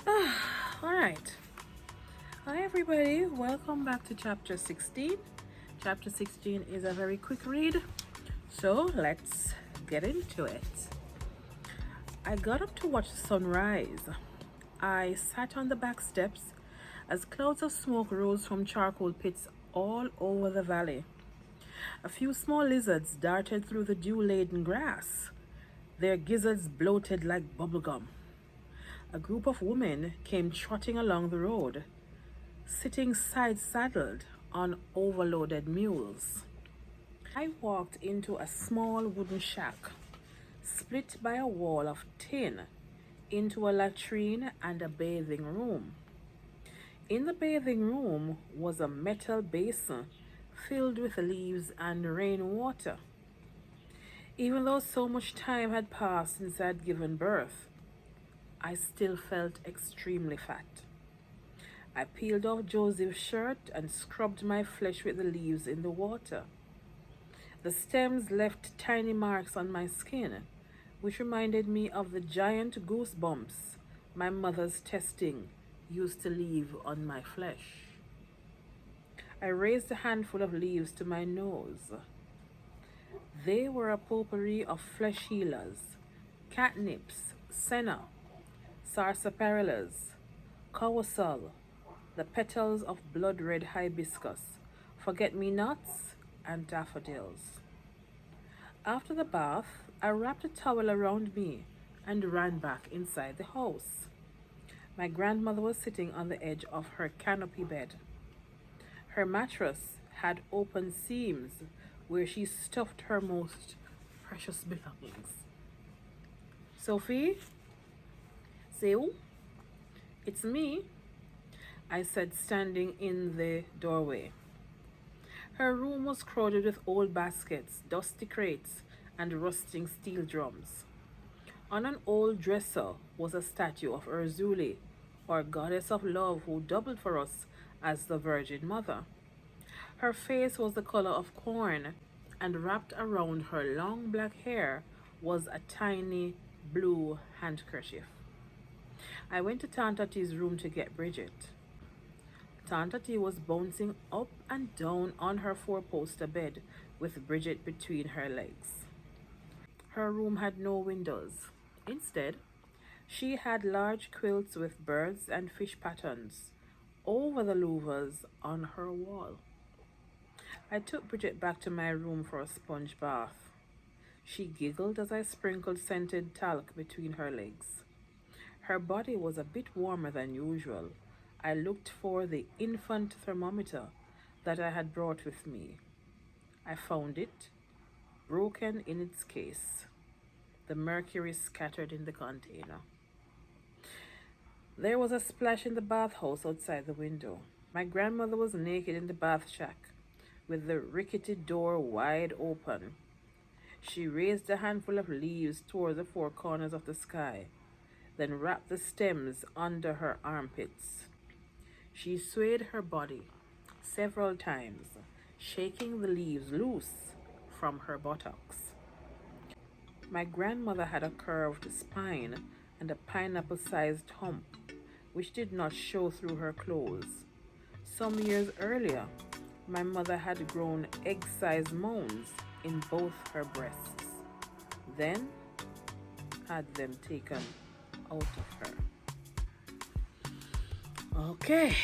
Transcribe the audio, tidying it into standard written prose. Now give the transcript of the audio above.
All right. Hi, everybody. Welcome back to chapter 16. Chapter 16 is a very quick read, so let's get into it. I got up to watch the sun rise. I sat on the back steps as clouds of smoke rose from charcoal pits all over the valley. A few small lizards darted through the dew-laden grass, their gizzards bloated like bubblegum. A group of women came trotting along the road, sitting side-saddled on overloaded mules. I walked into a small wooden shack, split by a wall of tin, into a latrine and a bathing room. In the bathing room was a metal basin filled with leaves and rainwater. Even though so much time had passed since I had given birth, I still felt extremely fat. I peeled off Joseph's shirt and scrubbed my flesh with the leaves in the water. The stems left tiny marks on my skin, which reminded me of the giant goosebumps my mother's testing used to leave on my flesh. I raised a handful of leaves to my nose. They were a potpourri of flesh healers, catnips, senna, sarsaparillas, cowasol, the petals of blood-red hibiscus, forget-me-nots, and daffodils. After the bath, I wrapped a towel around me and ran back inside the house. My grandmother was sitting on the edge of her canopy bed. Her mattress had open seams where she stuffed her most precious belongings. Sophie? Say who? It's me, I said, standing in the doorway. Her room was crowded with old baskets, dusty crates, and rusting steel drums. On an old dresser was a statue of Urzuli, or goddess of love who doubled for us as the Virgin Mother. Her face was the color of corn, and wrapped around her long black hair was a tiny blue handkerchief. I went to Tante T's room to get Bridget. Tante T was bouncing up and down on her four-poster bed with Bridget between her legs. Her room had no windows. Instead, she had large quilts with birds and fish patterns over the louvers on her wall. I took Bridget back to my room for a sponge bath. She giggled as I sprinkled scented talc between her legs. Her body was a bit warmer than usual. I looked for the infant thermometer that I had brought with me. I found it, broken in its case, the mercury scattered in the container. There was a splash in the bathhouse outside the window. My grandmother was naked in the bath shack, with the rickety door wide open. She raised a handful of leaves toward the four corners of the sky, then wrapped the stems under her armpits. She swayed her body several times, shaking the leaves loose from her buttocks. My grandmother had a curved spine and a pineapple-sized hump, which did not show through her clothes. Some years earlier, my mother had grown egg-sized mounds in both her breasts, then had them taken out of her. Okay,